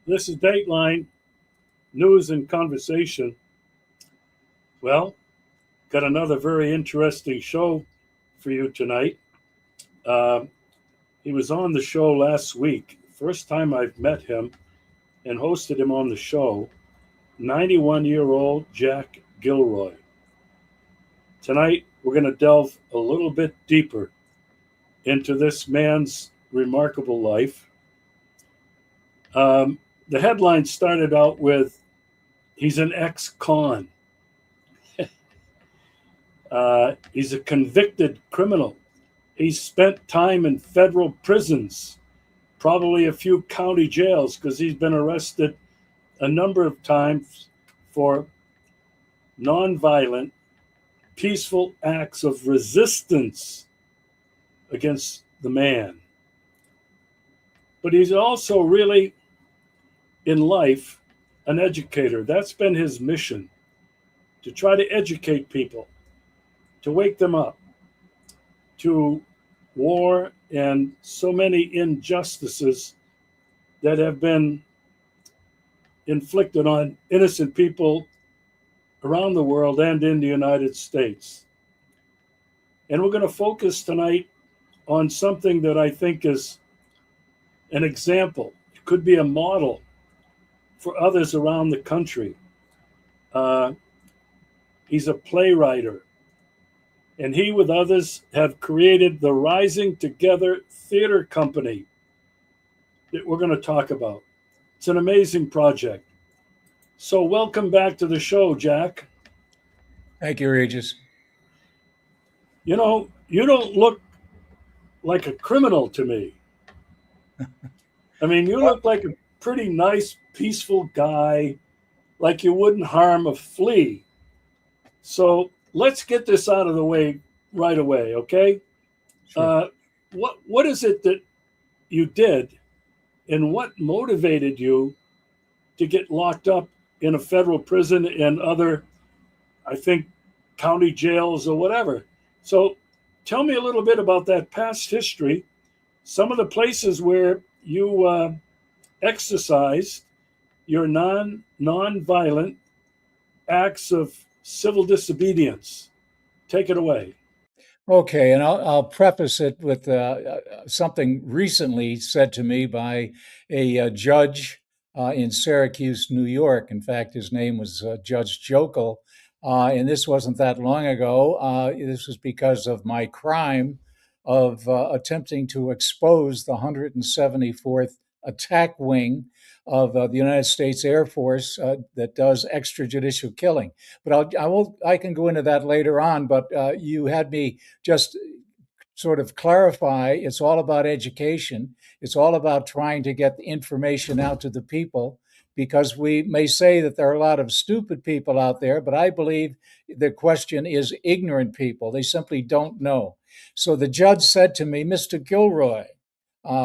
This is Dateline News and Conversation. Well, got another very interesting show for you tonight. Uh, he was on the show last week. First time I've met him and hosted him on the show. 91-year-old Jack Gilroy. Tonight, we're going to delve a little bit deeper into this man's remarkable life. The headline started out with he's an ex con. He's a convicted criminal. He's spent time in federal prisons, probably a few county jails, because he's been arrested a number of times for nonviolent, peaceful acts of resistance against the man. But he's also really, in life, an educator. That's been his mission, to try to educate people, to wake them up to war and so many injustices that have been inflicted on innocent people around the world and in the United States. And we're going to focus tonight on something that I think is an example. It could be a model for others around the country. Uh, he's a playwright, and he, with others, have created the Rising Together Theater Company that we're going to talk about. It's an amazing project. So, welcome back to the show, Jack. Thank you, Regis. You know, you don't look like a criminal to me. I mean, you look like a pretty nice, peaceful guy, like you wouldn't harm a flea. So, let's get this out of the way right away, okay? Sure. What is it that you did, and what motivated you to get locked up in a federal prison and other, I think, county jails or whatever? So tell me a little bit about that past history, some of the places where you exercised your non-violent acts of civil disobedience. Take it away. Okay, and I'll preface it with something recently said to me by a judge in Syracuse, New York. In fact, his name was Judge Jokel, and this wasn't that long ago. This was because of my crime of attempting to expose the 174th Attack Wing of the United States Air Force that does extrajudicial killing. But I can go into that later on. But you had me just sort of clarify. It's all about education. It's all about trying to get the information out to the people, because we may say that there are a lot of stupid people out there, but I believe the question is ignorant people. They simply don't know. So the judge said to me, Mr. Gilroy,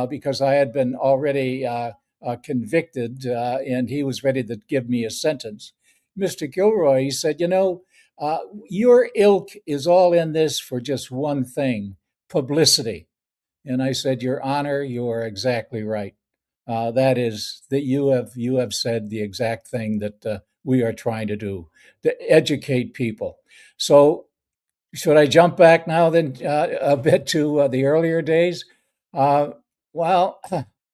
because I had been already convicted, and he was ready to give me a sentence. Mr. Gilroy, he said, uh, your ilk is all in this for just one thing: publicity. And I said, Your Honor, you are exactly right. That is that you have said the exact thing that we are trying to do, to educate people. So should I jump back now then a bit to the earlier days? Uh, well,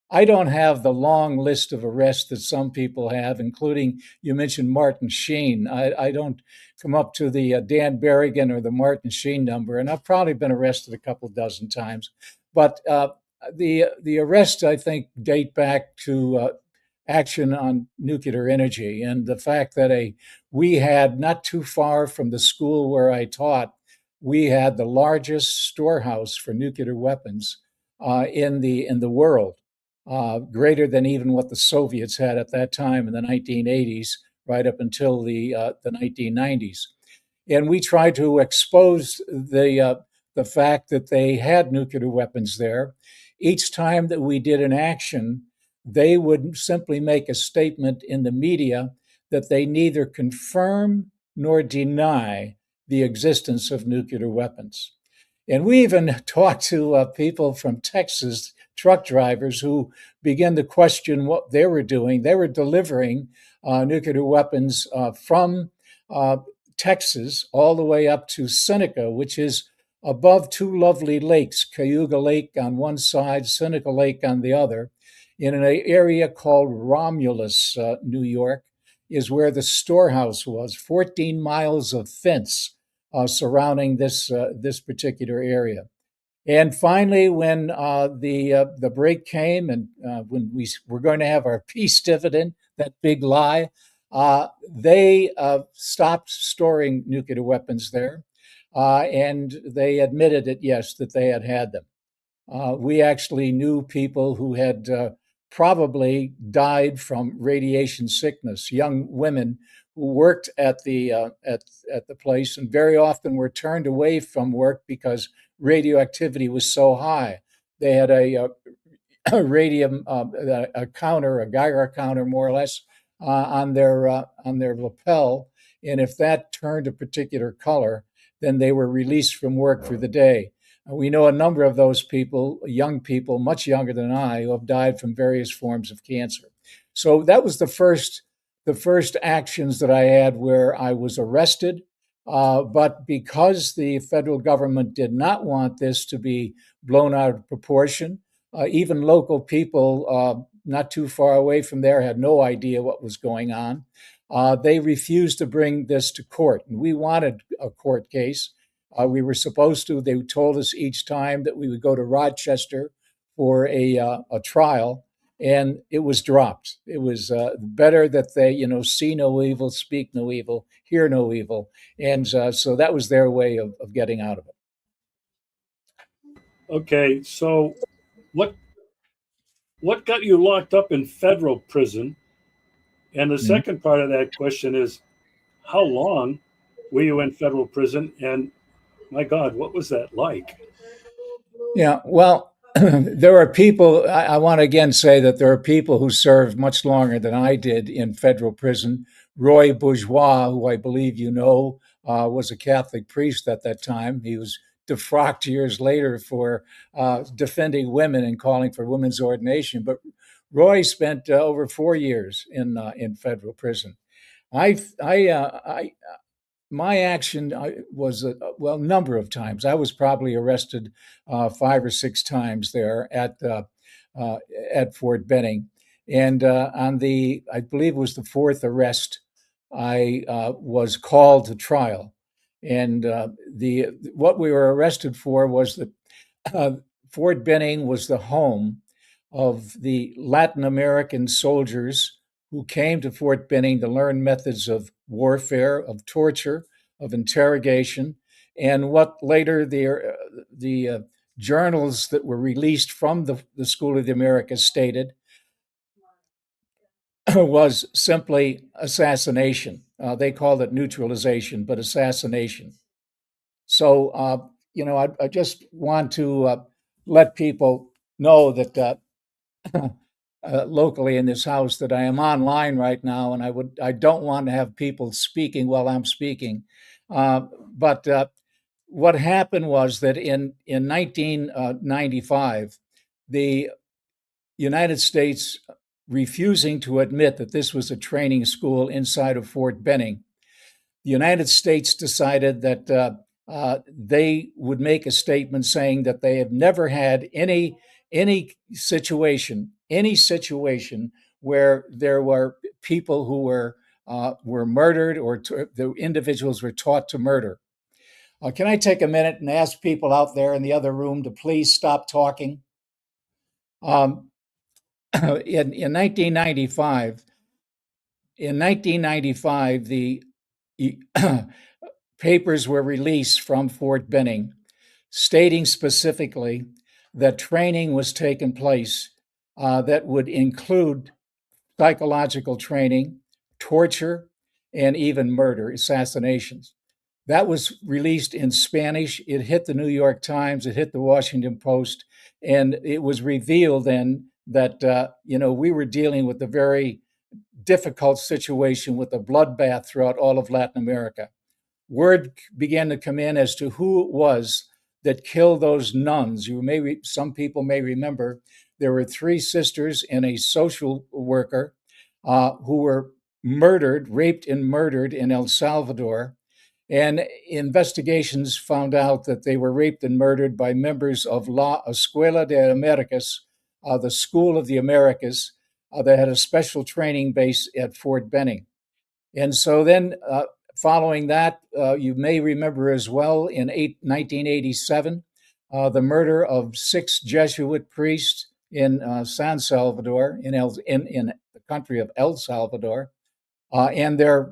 I don't have the long list of arrests that some people have, including you mentioned Martin Sheen. I don't come up to the Dan Berrigan or the Martin Sheen number, and I've probably been arrested a couple dozen times. But the arrests, I think, date back to action on nuclear energy, and the fact that we had, not too far from the school where I taught, we had the largest storehouse for nuclear weapons in the world, greater than even what the Soviets had at that time in the 1980s, right up until the 1990s. And we tried to expose the fact that they had nuclear weapons there. Each time that we did an action, they would simply make a statement in the media that they neither confirm nor deny the existence of nuclear weapons. And we even talked to people from Texas truck drivers who began to question what they were doing. They were delivering nuclear weapons from Texas all the way up to Seneca, which is above two lovely lakes, Cayuga Lake on one side, Seneca Lake on the other, in an area called Romulus, New York, is where the storehouse was. 14 miles of fence surrounding this particular area. And finally, when the break came, and when we were going to have our peace dividend, that big lie, they stopped storing nuclear weapons there, and they admitted it, yes, that they had them. We actually knew people who had probably died from radiation sickness, young women who worked at the place and very often were turned away from work because radioactivity was so high. They had a radium a counter, a Geiger counter, more or less, on their lapel, and if that turned a particular color, then they were released from work for the day. We know a number of those people, young people, much younger than I, who have died from various forms of cancer. So that was the first actions that I had where I was arrested. But because the federal government did not want this to be blown out of proportion, even local people not too far away from there had no idea what was going on. They refused to bring this to court. And we wanted a court case. We were supposed to. They told us each time that we would go to Rochester for a trial, and it was dropped. It was better that they, see no evil, speak no evil, hear no evil, and so that was their way of getting out of it. Okay, so what what got you locked up in federal prison? And the Mhm. second part of that question is, how long were you in federal prison? And my God, what was that like? Yeah, well, there are people, I want to again say that there are people who served much longer than I did in federal prison. Roy Bourgeois, who I believe you know, was a Catholic priest at that time. He was defrocked years later for defending women and calling for women's ordination. But Roy spent over 4 years in federal prison. I my action was well, number of times. I was probably arrested 5 or 6 times there uh, at Fort Benning, and on the I believe it was the fourth arrest, I was called to trial, and the what we were arrested for was that uh, Fort Benning was the home of the Latin American soldiers who came to Fort Benning to learn methods of warfare, of torture, of interrogation, and what later the journals that were released from the School of the Americas stated was simply assassination. They called it neutralization, but assassination. So, I just want to let people know that locally in this house that I am online right now, and I don't want to have people speaking while I'm speaking. But what happened was that in 1995, the United States refusing to admit that this was a training school inside of Fort Benning, the United States decided that they would make a statement saying that they have never had any situation where there were people who were murdered or the individuals were taught to murder. Can I take a minute and ask people out there in the other room to please stop talking? Um, in 1995, the papers were released from Fort Benning stating specifically that training was taking place that would include psychological training, torture, and even murder, assassinations. That was released in Spanish. It hit the New York Times, it hit the Washington Post, and it was revealed then that we were dealing with a very difficult situation with a bloodbath throughout all of Latin America. Word began to come in as to who it was that killed those nuns. Some people may remember there were three sisters and a social worker who were murdered, raped and murdered in El Salvador. And investigations found out that they were raped and murdered by members of La Escuela de Americas, the School of the Americas, that had a special training base at Fort Benning. And so then, following that, you may remember as well in 1987, the murder of 6 Jesuit priests in San Salvador, in the country of El Salvador, and their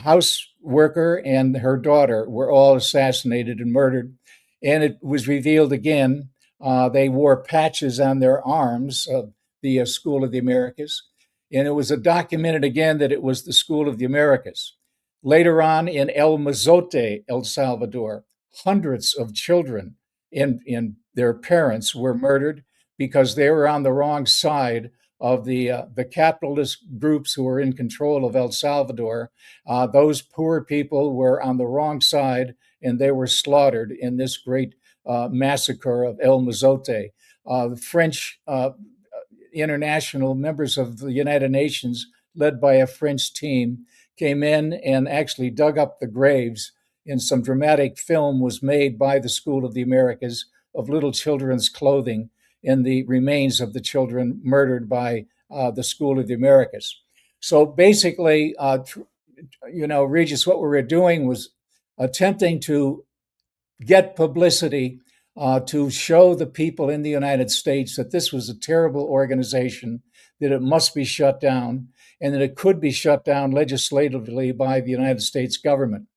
house worker and her daughter were all assassinated and murdered. And it was revealed again, they wore patches on their arms of the School of the Americas. And it was documented again that it was the School of the Americas. Later on in El Mozote, El Salvador, hundreds of children and their parents were murdered because they were on the wrong side of the capitalist groups who were in control of El Salvador. Those poor people were on the wrong side, and they were slaughtered in this great massacre of El Mozote. The French international members of the United Nations, led by a French team, came in and actually dug up the graves. And some dramatic film was made by the School of the Americas of little children's clothing and the remains of the children murdered by the School of the Americas. So basically, Regis, what we were doing was attempting to get publicity to show the people in the United States that this was a terrible organization, that it must be shut down, and that it could be shut down legislatively by the United States government.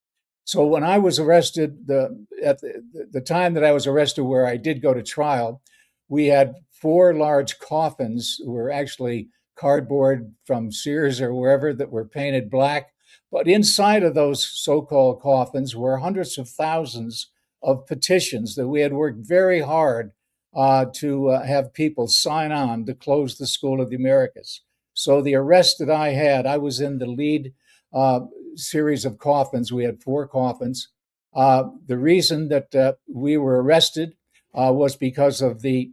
So when I was arrested, at the time that I was arrested, where I did go to trial, we had 4 large coffins, were actually cardboard from Sears or wherever, that were painted black. But inside of those so-called coffins were hundreds of thousands of petitions that we had worked very hard to have people sign on to close the School of the Americas. So the arrest that I had, I was in the lead series of coffins. We had 4 coffins. The reason that we were arrested was because of the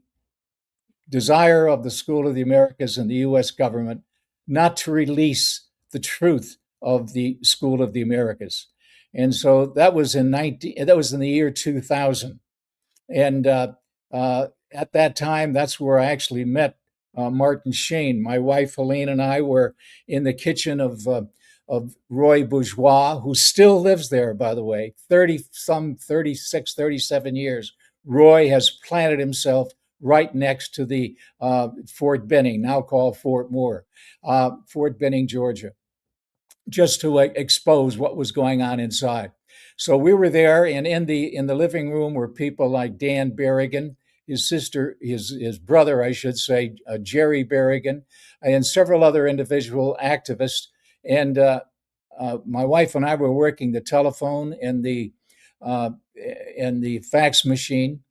desire of the School of the Americas and the U.S. government not to release the truth of the School of the Americas. And so that was in the year 2000. And at that time, that's where I actually met Martin Sheen. My wife, Helene, and I were in the kitchen of Roy Bourgeois, who still lives there, by the way, 36, 37 years. Roy has planted himself right next to the Fort Benning, now called Fort Moore, Fort Benning, Georgia, just to expose what was going on inside. So we were there, and in the living room were people like Dan Berrigan, his sister, his brother, I should say, Jerry Berrigan, and several other individual activists. And my wife and I were working the telephone and the fax machine.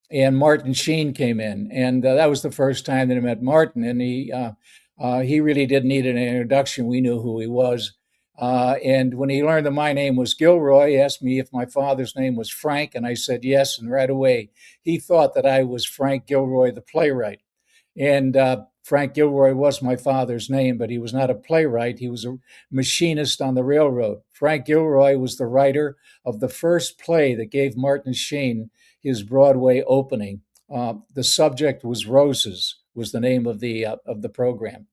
And Martin Sheen came in, and that was the first time that I met Martin. And he really didn't need an introduction. We knew who he was. And when he learned that my name was Gilroy, he asked me if my father's name was Frank, and I said yes. And right away, he thought that I was Frank Gilroy, the playwright. And Frank Gilroy was my father's name, but he was not a playwright. He was a machinist on the railroad. Frank Gilroy was the writer of the first play that gave Martin Sheen his Broadway opening. The subject was Roses, was the name of the program.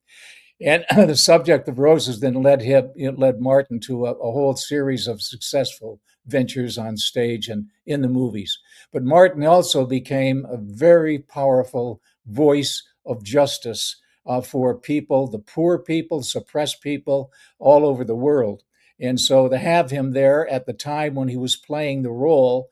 And the subject of Roses then led Martin to a whole series of successful ventures on stage and in the movies. But Martin also became a very powerful voice of justice for people, the poor people, suppressed people all over the world. And so to have him there at the time when he was playing the role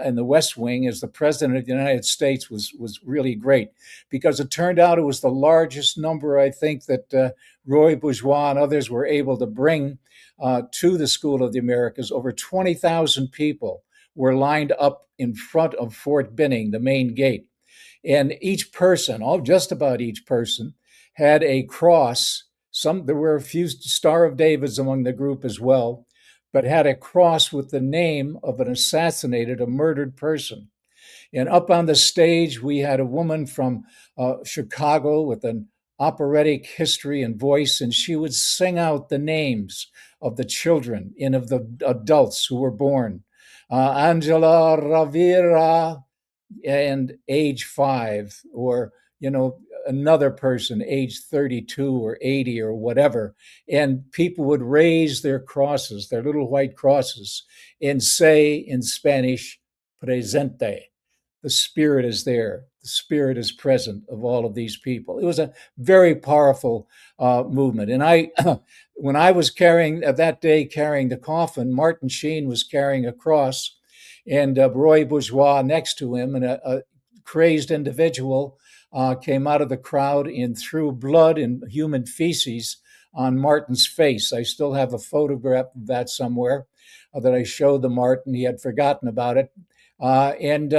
in the West Wing as the President of the United States was really great, because it turned out it was the largest number, I think, that Roy Bourgeois and others were able to bring to the School of the Americas. Over 20,000 people were lined up in front of Fort Benning, the main gate. And each person, just about each person, had a cross. There were a few Star of Davids among the group as well, but had a cross with the name of an assassinated, a murdered person. And up on the stage, we had a woman from Chicago with an operatic history and voice, and she would sing out the names of the children and of the adults who were born. Angela Ravira, and age 5, or another person age 32 or 80 or whatever, and people would raise their crosses, their little white crosses, and say in Spanish, presente. The spirit is there, the spirit is present of all of these people. It was a very powerful movement. And I when I was carrying that day, carrying the coffin, Martin Sheen was carrying a cross, and Roy Bourgeois next to him, and a crazed individual came out of the crowd and threw blood and human feces on Martin's face. I still have a photograph of that somewhere that I showed the Martin. He had forgotten about it. And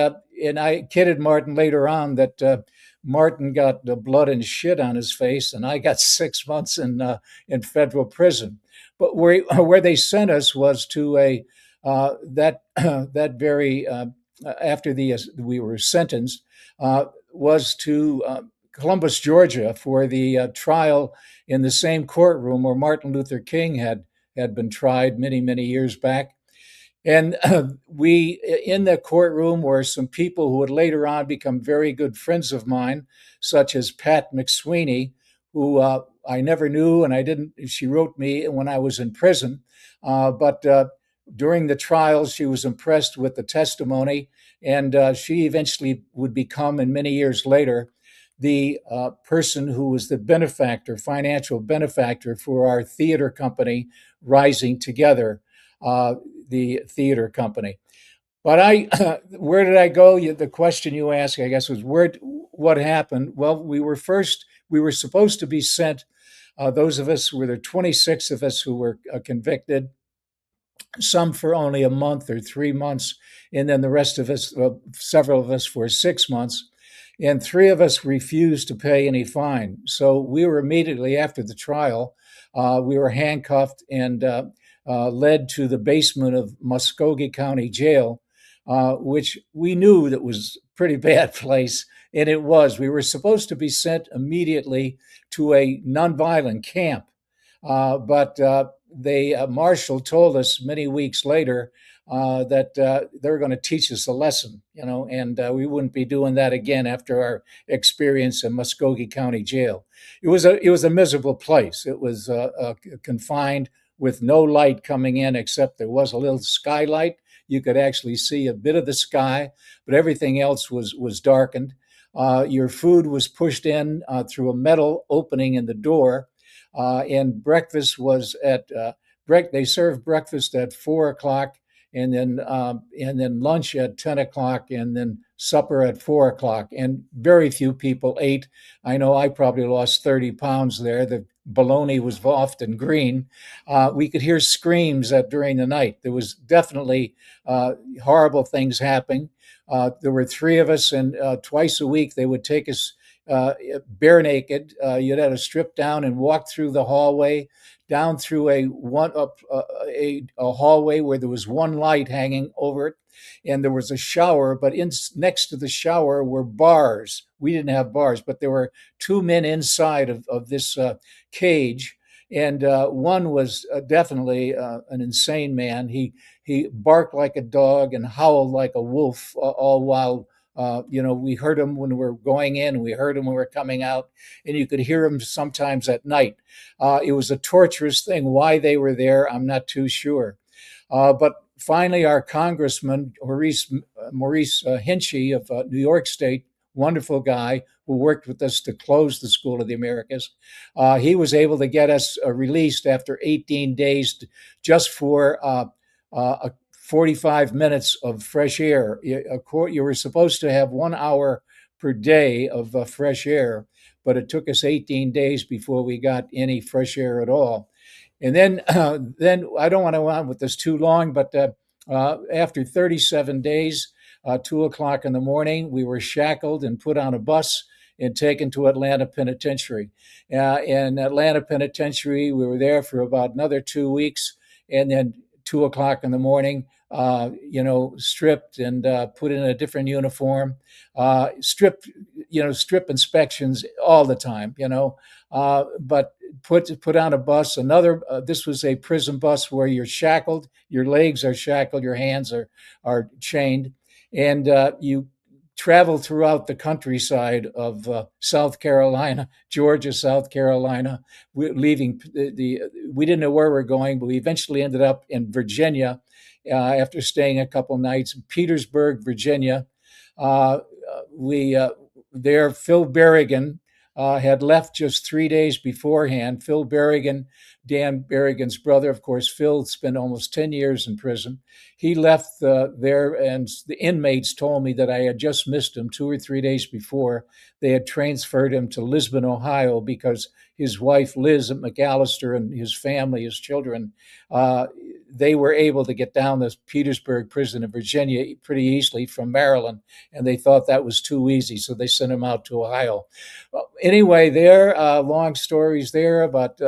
I kidded Martin later on that Martin got blood and shit on his face, and I got 6 months in federal prison. But where they sent us was to a that very after we were sentenced was to Columbus, Georgia, for the trial in the same courtroom where Martin Luther King had been tried many years back. And we, in the courtroom, were some people who would later on become very good friends of mine, such as Pat McSweeney, who I never knew, and she wrote me when I was in prison. But during the trials, she was impressed with the testimony, and she eventually would become, and many years later, the person who was the benefactor, financial benefactor for our theater company, Rising Together, the theater company. But where did I go? The question you asked, I guess, was what happened? Well, we were supposed to be sent. Those of us, there 26 of us who were convicted, some for only a month or 3 months, and then the rest of us, several of us, for 6 months. And 3 of us refused to pay any fine. So we were immediately after the trial, we were handcuffed and led to the basement of Muskogee County Jail, which we knew that was a pretty bad place, and it was. We were supposed to be sent immediately to a nonviolent camp, but Marshall told us many weeks later that they were going to teach us a lesson, and we wouldn't be doing that again after our experience in Muskogee County Jail. It was a miserable place. It was confined with no light coming in, except there was a little skylight. You could actually see a bit of the sky, but everything else was darkened. Your food was pushed in through a metal opening in the door, and breakfast was they served breakfast at 4:00, and then lunch at 10:00, and then supper at 4:00. And very few people ate. I know I probably lost 30 pounds there. The bologna was often green. We could hear screams during the night. There was definitely horrible things happening. There were 3 of us, and twice a week they would take us bare naked. You'd have to strip down and walk through the hallway, down through a hallway where there was one light hanging over it, and there was a shower. But next to the shower were bars. We didn't have bars, but there were 2 men inside of this cage, and one was definitely an insane man. He barked like a dog and howled like a wolf, all while we heard him when we were going in, we heard him when we were coming out, and you could hear him sometimes at night. It was a torturous thing. Why they were there, I'm not too sure. But finally, our congressman, Maurice Hinchey of New York State, wonderful guy who worked with us to close the School of the Americas, he was able to get us released after 18 days just for 45 minutes of fresh air. You were supposed to have 1 hour per day of fresh air, but it took us 18 days before we got any fresh air at all. And then I don't want to go on with this too long, but after 37 days, 2:00 in the morning, we were shackled and put on a bus and taken to Atlanta Penitentiary. In Atlanta Penitentiary, we were there for about another 2 weeks, and then 2:00 in the morning, stripped and put in a different uniform, strip inspections all the time, but put on a bus. This was a prison bus where you're shackled, your legs are shackled, your hands are chained, and you travel throughout the countryside of South Carolina, Georgia, South Carolina. We didn't know where we were going, but we eventually ended up in Virginia after staying a couple nights. Petersburg, Virginia. We there, Phil Berrigan had left just 3 days beforehand. Phil Berrigan, Dan Berrigan's brother, of course. Phil spent almost 10 years in prison. He left there, and the inmates told me that I had just missed him 2 or 3 days before. They had transferred him to Lisbon, Ohio, because his wife, Liz McAllister, and his family, his children, they were able to get down to Petersburg prison in Virginia pretty easily from Maryland, and they thought that was too easy, so they sent him out to Ohio. Well, anyway, long stories there about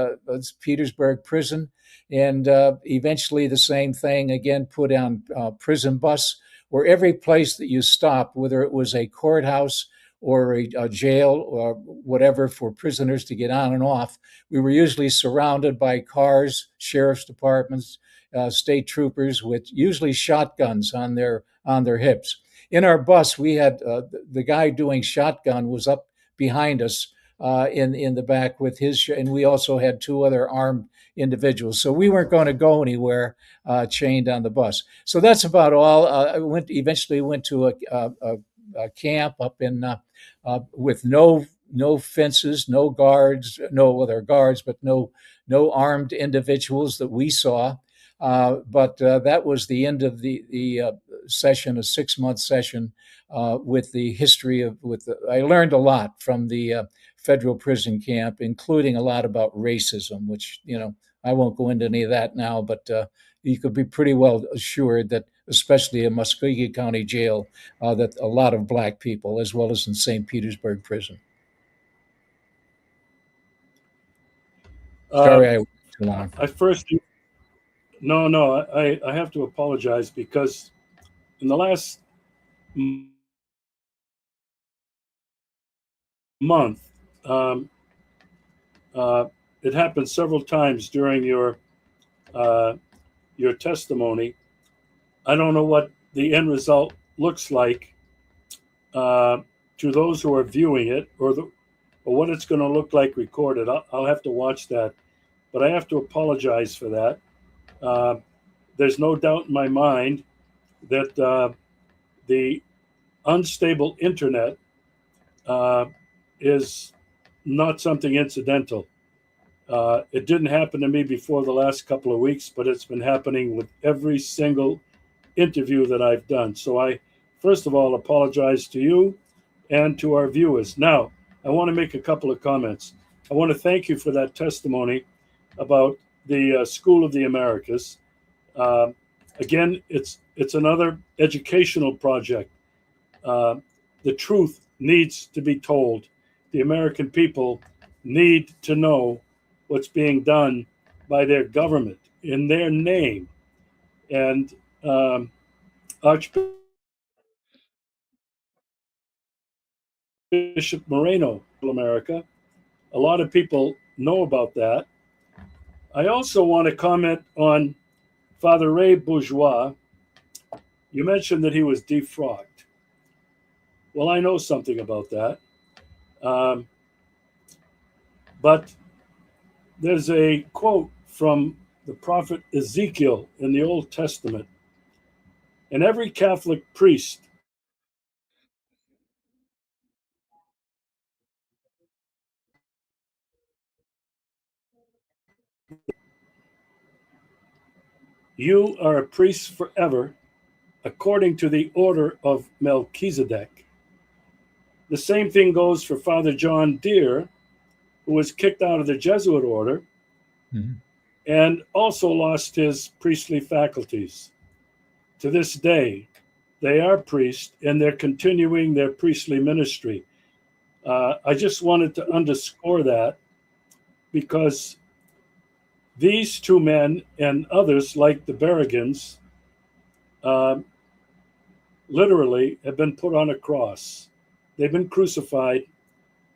Petersburg prison, and eventually the same thing again, put on prison bus, where every place that you stopped, whether it was a courthouse or a jail or whatever for prisoners to get on and off, we were usually surrounded by cars, sheriff's departments, state troopers with usually shotguns on their hips. In our bus, we had the guy doing shotgun was up behind us in the back with and we also had two other armed individuals. So we weren't going to go anywhere chained on the bus. So that's about all. I eventually went to a camp up in with no fences, no guards, no other guards, but no armed individuals that we saw. But that was the end of the session, a 6-month session with the history of. I learned a lot from the federal prison camp, including a lot about racism, which I won't go into any of that now, but you could be pretty well assured that, especially in Muscogee County Jail, that a lot of Black people, as well as in St. Petersburg prison. Uh, Sorry, I went too long. I first, no, I have to apologize because in the last month, um, uh, it happened several times during uh, your testimony. I don't know what the end result looks like uh, to those who are viewing it, or what it's going to look like recorded. I'll have to watch that, but I have to apologize for that. Uh, there's no doubt in my mind that the unstable internet uh, is not something incidental. It didn't happen to me before the last couple of weeks, but it's been happening with every single interview that I've done. So I, first of all, apologize to you and to our viewers. Now, I want to make a couple of comments. I want to thank you for that testimony about the School of the Americas. Uh, Again, it's another educational project. Uh, the truth needs to be told. The American people need to know what's being done by their government in their name. And Archbishop Moreno, America, a lot of people know about that. I also want to comment on Father Ray Bourgeois. You mentioned that he was defrocked. Well, I know something about that. Um, but there's a quote from the prophet Ezekiel in the Old Testament. And every Catholic priest, you are a priest forever, according to the order of Melchizedek. The same thing goes for Father John Deere, who was kicked out of the Jesuit order Mhm. and also lost his priestly faculties. To this day, they are priests and they're continuing their priestly ministry. I just wanted to underscore that because these two men and others like the Berrigans um, literally have been put on a cross. They've been crucified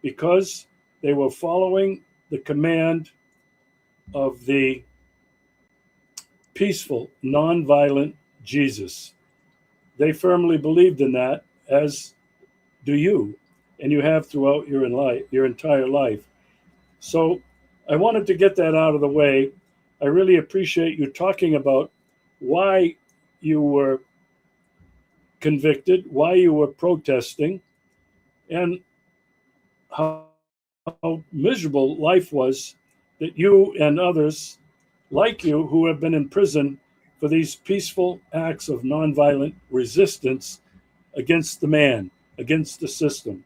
because they were following the command of the peaceful, nonviolent Jesus. They firmly believed in that, as do you, and you have throughout your entire life. So I wanted to get that out of the way. I really appreciate you talking about why you were convicted, why you were protesting, and how miserable life was that you and others like you who have been in prison for these peaceful acts of nonviolent resistance against the man, against the system.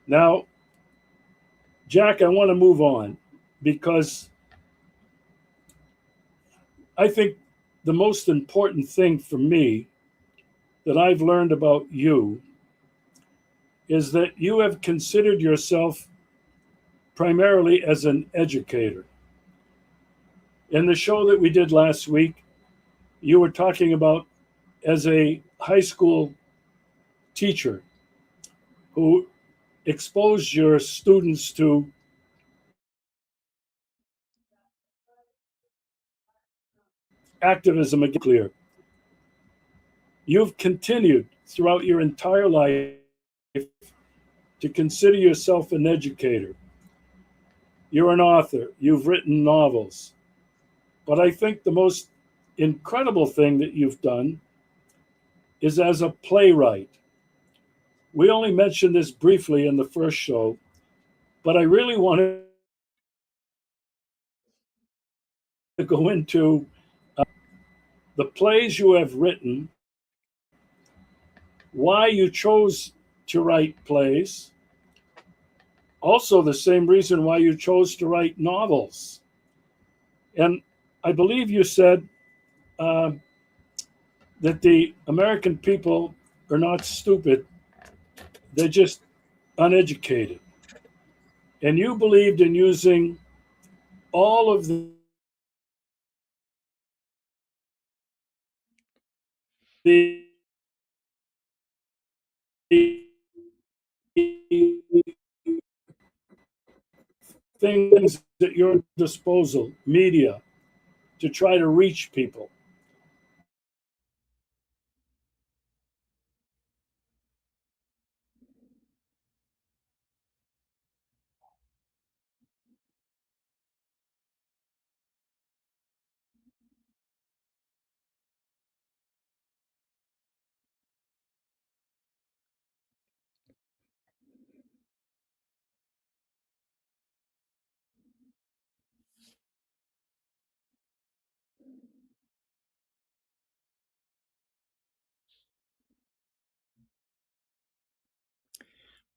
Now, Jack, I want to move on because I think the most important thing for me that I've learned about you is that you have considered yourself primarily as an educator. In the show that we did last week, you were talking about as a high school teacher who exposed your students to activism against nuclear. You've continued throughout your entire life to consider yourself an educator. You're an author, you've written novels. But I think the most incredible thing that you've done is as a playwright. We only mentioned this briefly in the first show, but I really want to go into the plays you have written, why you chose to write plays, also the same reason why you chose to write novels. And I believe you said uh, that the American people are not stupid, they're just uneducated. And you believed in using all of the things at your disposal, media, to try to reach people.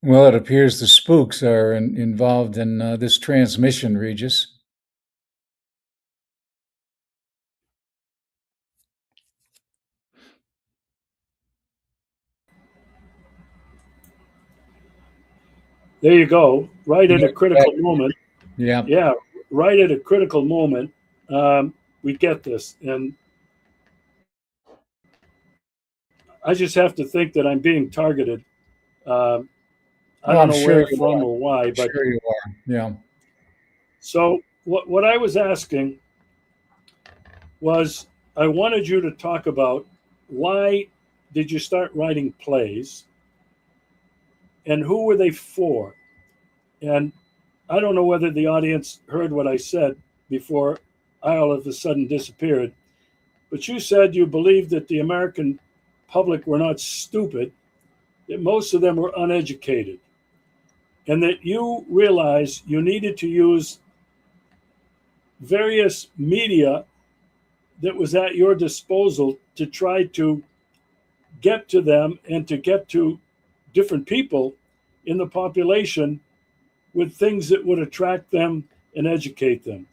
Well, it appears the spooks are involved in this transmission, Regis. There you go, right at Yeah, a critical moment. yeah. Yeah, right at a critical moment, we get this. And I just have to think that I'm being targeted. Um, I Oh, don't I'm know sure where you from are. or why, but Sure you are. Yeah. so what I was asking was I wanted you to talk about why did you start writing plays and who were they for? And I don't know whether the audience heard what I said before I all of a sudden disappeared, but you said you believed that the American public were not stupid, that most of them were uneducated, and that you realized you needed to use various media that was at your disposal to try to get to them and to get to different people in the population with things that would attract them and educate them.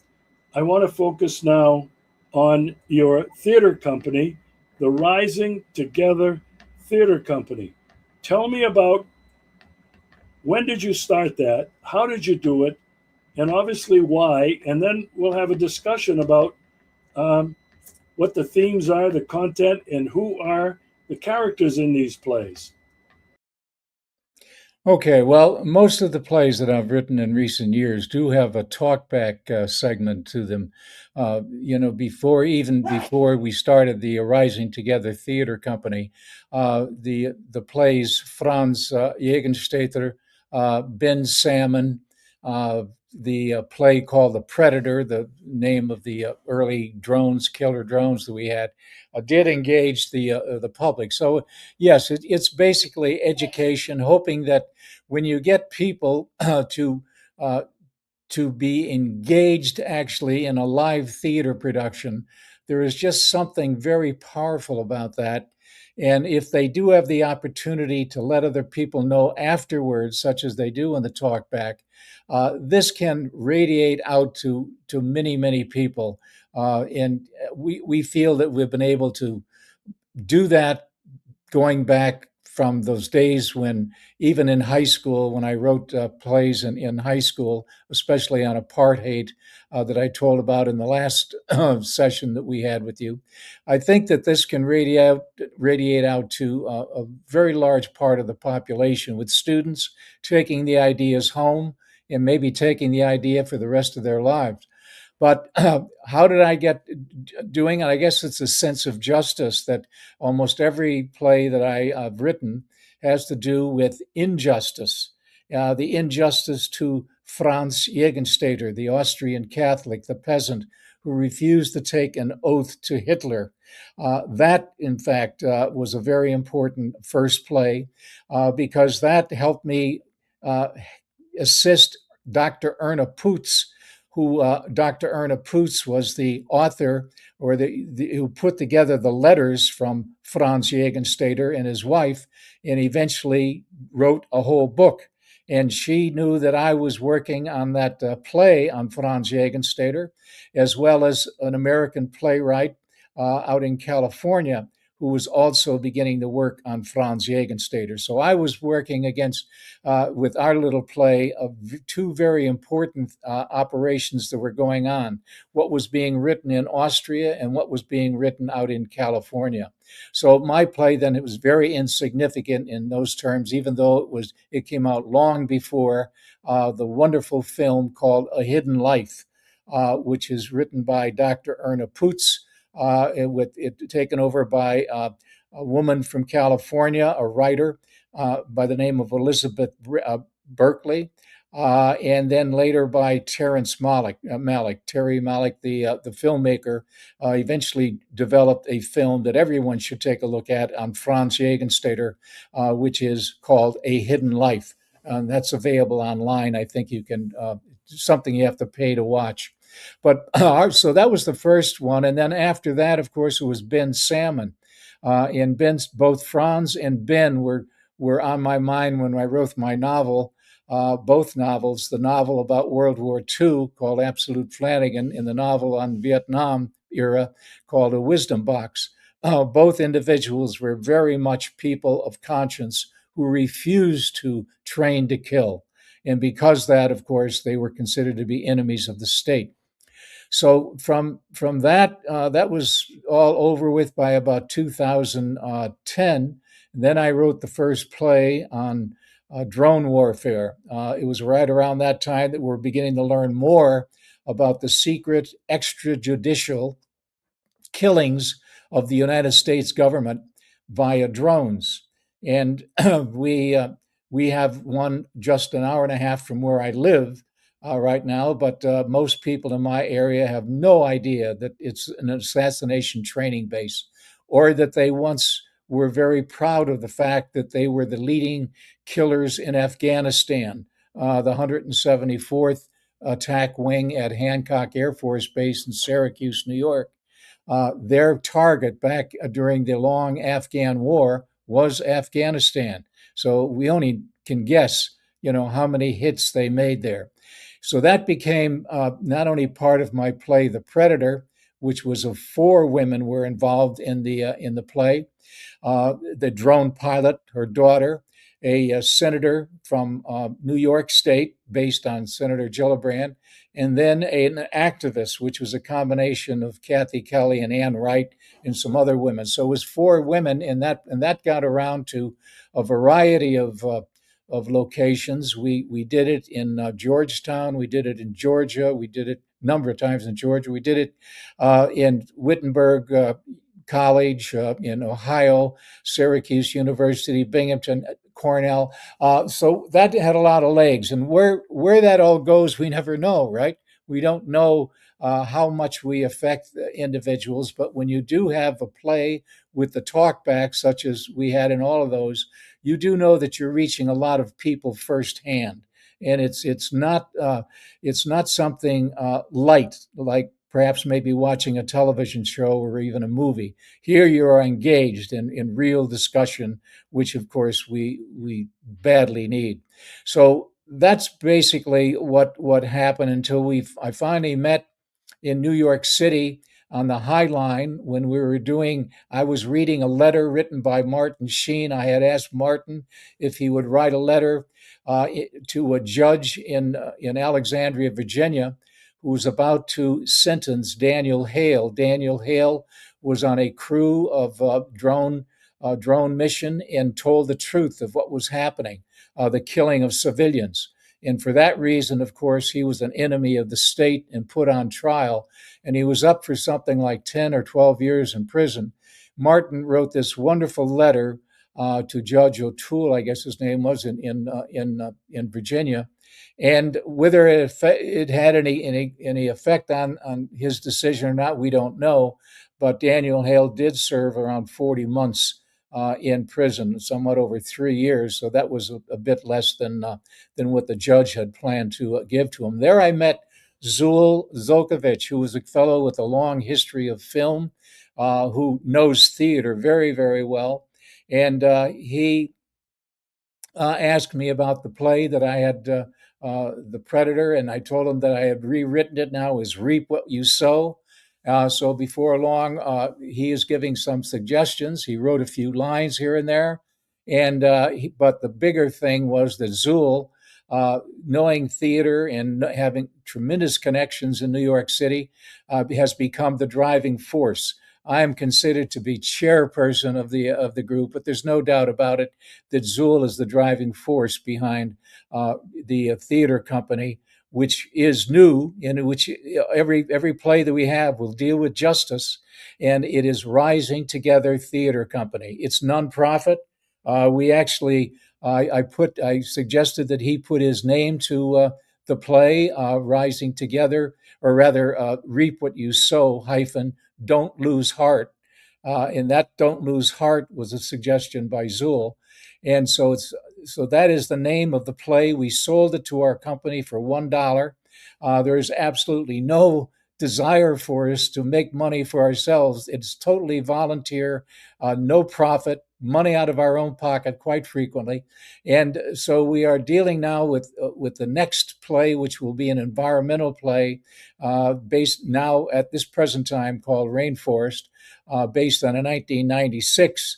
I want to focus now on your theater company, the Rising Together Theater Company. Tell me about when did you start that? How did you do it? And obviously why? And then we'll have a discussion about um, what the themes are, the content, and who are the characters in these plays? Okay, well, most of the plays that I've written in recent years do have a talkback segment to them. Before we started the Rising Together Theater Company, the plays Franz Jägenstätter, Ben Salmon, the play called The Predator, the name of the early killer drones that we had, did engage the public. So yes, it's basically education, hoping that when you get people uh, to be engaged actually in a live theater production, there is just something very powerful about that. And if they do have the opportunity to let other people know afterwards, such as they do in the talkback, this can radiate out to many, many people. And we feel that we've been able to do that going back from those days when, even in high school, when I wrote plays in high school, especially on apartheid that I told about in the last session that we had with you. I think that this can radiate out to a very large part of the population, with students taking the ideas home and maybe taking the idea for the rest of their lives. But how did I get doing it? I guess it's a sense of justice that almost every play that I've written has to do with injustice. The injustice to Franz Jägenstätter, the Austrian Catholic, the peasant who refused to take an oath to Hitler. That, in fact, was a very important first play because that helped me uh, assist Dr. Erna Putz, who Dr. Erna Putz was the author, or who put together the letters from Franz Jägenstätter and his wife, and eventually wrote a whole book. And she knew that I was working on that play on Franz Jägenstätter, as well as an American playwright out in California who was also beginning to work on Franz Jägenstätter. So I was working with our little play of two very important operations that were going on: what was being written in Austria and what was being written out in California. So my play then, it was very insignificant in those terms, even though it came out long before the wonderful film called A Hidden Life, which is written by Dr. Erna Putz, with it taken over by a woman from California, a writer by the name of Elizabeth Berkeley, and then later by Terrence Malick. Terry Malick, the filmmaker, eventually developed a film that everyone should take a look at on Franz Jägenstätter, which is called A Hidden Life. And that's available online. I think you can, something you have to pay to watch. But so that was the first one. And then after that, of course, it was Ben Salmon. And both Franz and Ben were on my mind when I wrote my novel, both novels, the novel about World War II called Absolute Flanagan, and the novel on Vietnam era called A Wisdom Box. Both individuals were very much people of conscience who refused to train to kill. And because that, of course, they were considered to be enemies of the state. So from that, that was all over with by about 2010. And then I wrote the first play on drone warfare. It was right around that time that we're beginning to learn more about the secret extrajudicial killings of the United States government via drones. And we have one just an hour and a half from where I live right now, but most people in my area have no idea that it's an assassination training base, or that they once were very proud of the fact that they were the leading killers in Afghanistan, the 174th Attack Wing at Hancock Air Force Base in Syracuse, New York. Their target back during the long Afghan war was Afghanistan. So we only can guess, how many hits they made there. So that became not only part of my play, The Predator, which was of 4 women were involved in the play. The drone pilot, her daughter, a senator from New York State, based on Senator Gillibrand, and then an activist, which was a combination of Kathy Kelly and Ann Wright and some other women. So it was four women, and that got around to a variety of locations. We did it in Georgetown, we did it in Georgia, we did it a number of times in Georgia, we did it in Wittenberg College in Ohio, Syracuse University, Binghamton, Cornell. So that had a lot of legs, and where that all goes, we never know, right? We don't know how much we affect individuals, but when you do have a play with the talkback, such as we had in all of those, you do know that you're reaching a lot of people firsthand, and it's not something light like perhaps maybe watching a television show or even a movie. Here you are engaged in real discussion, which of course we badly need. So that's basically what happened until I finally met in New York City on the High Line when I was reading a letter written by Martin Sheen. I had asked Martin if he would write a letter to a judge in Alexandria, Virginia, who was about to sentence Daniel Hale. Daniel Hale was on a crew of drone mission and told the truth of what was happening, the killing of civilians. And for that reason, of course, he was an enemy of the state and put on trial. And he was up for something like 10 or 12 years in prison. Martin wrote this wonderful letter to Judge O'Toole, I guess his name was, in Virginia. And whether it had any effect on his decision or not, we don't know. But Daniel Hale did serve around 40 months in prison, somewhat over 3 years. So that was a bit less than what the judge had planned to give to him. There I met Zul Zolkovich, who was a fellow with a long history of film, who knows theater very, very well. And he asked me about the play that I had, The Predator, and I told him that I had rewritten it now as Reap What You Sow. So before long, he is giving some suggestions. He wrote a few lines here and there. But the bigger thing was that Zul, knowing theater and having tremendous connections in New York City, has become the driving force. I am considered to be chairperson of the group, but there's no doubt about it that Zul is the driving force behind the theater company, which is new, in which every play that we have will deal with justice, and it is Rising Together Theater Company. It's nonprofit. We actually, I suggested that he put his name to the play, Rising Together, or rather, Reap What You Sow hyphen Don't Lose Heart. And that Don't Lose Heart was a suggestion by Zul. And so that is the name of the play. We sold it to our company for $1. There's absolutely no desire for us to make money for ourselves. It's totally volunteer, no profit, money out of our own pocket quite frequently. And so we are dealing now with the next play, which will be an environmental play based now at this present time called Rainforest, based on a 1996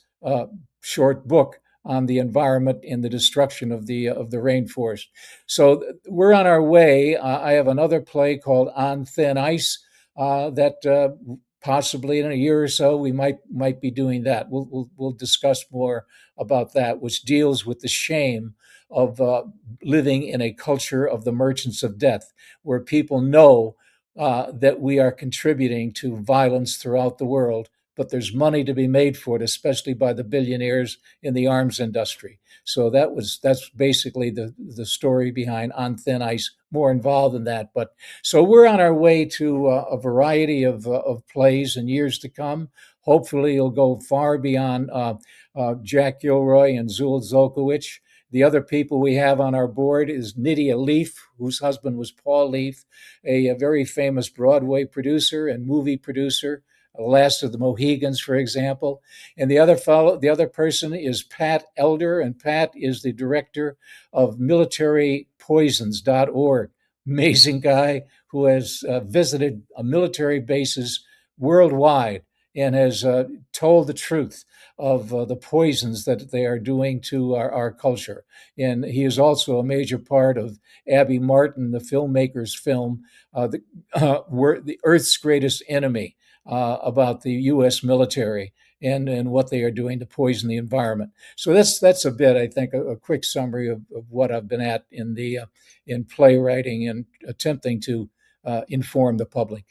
short book on the environment and the destruction of the rainforest. So we're on our way. I have another play called On Thin Ice that possibly in a year or so we might be doing that. We'll discuss more about that, which deals with the shame of living in a culture of the merchants of death, where people know that we are contributing to violence throughout the world, but there's money to be made for it, especially by the billionaires in the arms industry. So that's basically the story behind On Thin Ice. More involved than that, but so we're on our way to a variety of plays in years to come. Hopefully, it'll go far beyond Jack Gilroy and Zul Zolkowicz. The other people we have on our board is Nydia Leaf, whose husband was Paul Leaf, a very famous Broadway producer and movie producer. Last of the Mohegans, for example. And the other person is Pat Elder, and Pat is the director of militarypoisons.org. Amazing guy who has visited military bases worldwide and has told the truth of the poisons that they are doing to our culture. And he is also a major part of Abby Martin, the filmmaker's film, the Earth's Greatest Enemy, about the U.S. military and what they are doing to poison the environment. So that's a bit, I think, a quick summary of what I've been at in playwriting and attempting to inform the public.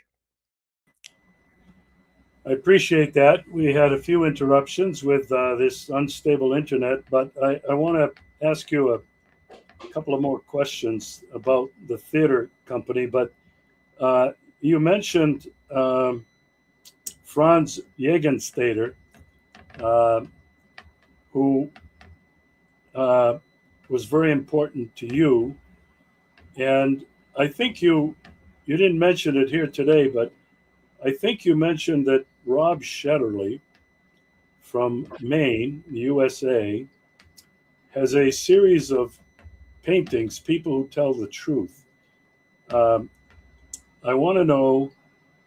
I appreciate that. We had a few interruptions with this unstable internet, but I want to ask you a couple of more questions about the theater company. But you mentioned Franz Jägenstätter, uh, who uh, was very important to you, and I think you didn't mention it here today, but I think you mentioned that Rob Shetterly from Maine, the USA, has a series of paintings, People Who Tell the Truth. Um, I want to know,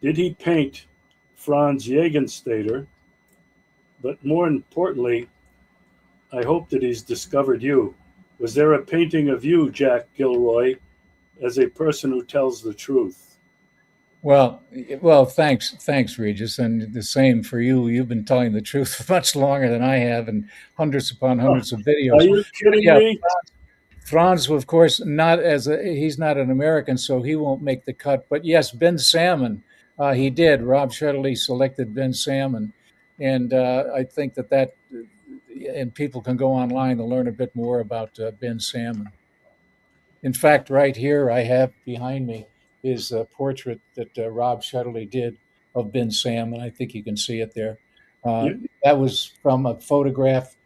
did he paint Franz Jägenstätter? But more importantly, I hope that he's discovered you. Was there a painting of you, Jack Gilroy, as a person who tells the truth? Thanks, Regis, and the same for you. You've been telling the truth much longer than I have, and hundreds upon Oh, hundreds of are videos. you But kidding yeah, me? Franz, of course, he's not an American, so he won't make the cut. But yes, Ben Salmon, he did. Rob Shetterly selected Ben Salmon, and I think and people can go online to learn a bit more about Ben Salmon. In fact, right here I have behind me is a portrait that Rob Shetterly did of Ben Sam, and I think you can see it there. Uh, You, that was from a photograph.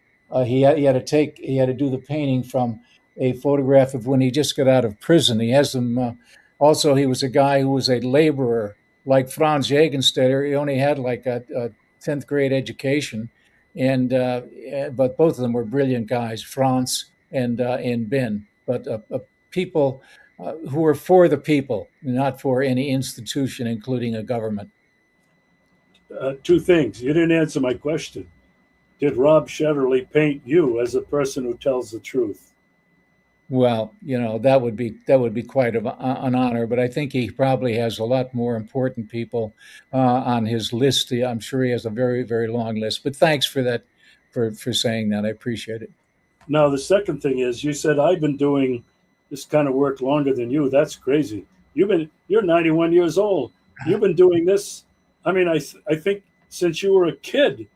He had to do the painting from a photograph of when he just got out of prison. He has them. Also, he was a guy who was a laborer, like Franz Jägenstätter. He only had like a 10th grade education, but both of them were brilliant guys, Franz and Ben. But people who are for the people, not for any institution, including a government. two things. You didn't answer my question. Did Rob Shetterly paint you as a person who tells the truth? Well, that would be quite an honor, but I think he probably has a lot more important people on his list. I'm sure he has a very, very long list. But thanks for that, for saying that. I appreciate it. Now, the second thing is, you said I've been doing this kind of work longer than you. That's crazy. You're 91 years old. You've been doing this. I mean, I think since you were a kid,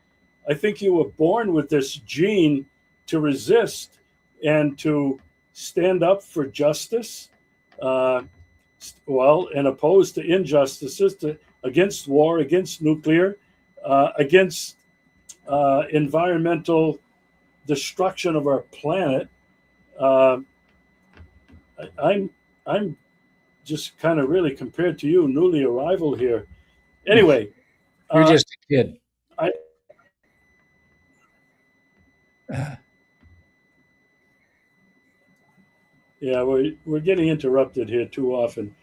I think you were born with this gene to resist and to stand up for justice, uh, and oppose to injustices, against war, against nuclear, against environmental destruction of our planet. Uh, I'm I'm just kind of really, compared to you, newly arrival here. Anyway, You're uh, just a kid. I yeah, we're getting interrupted here too often.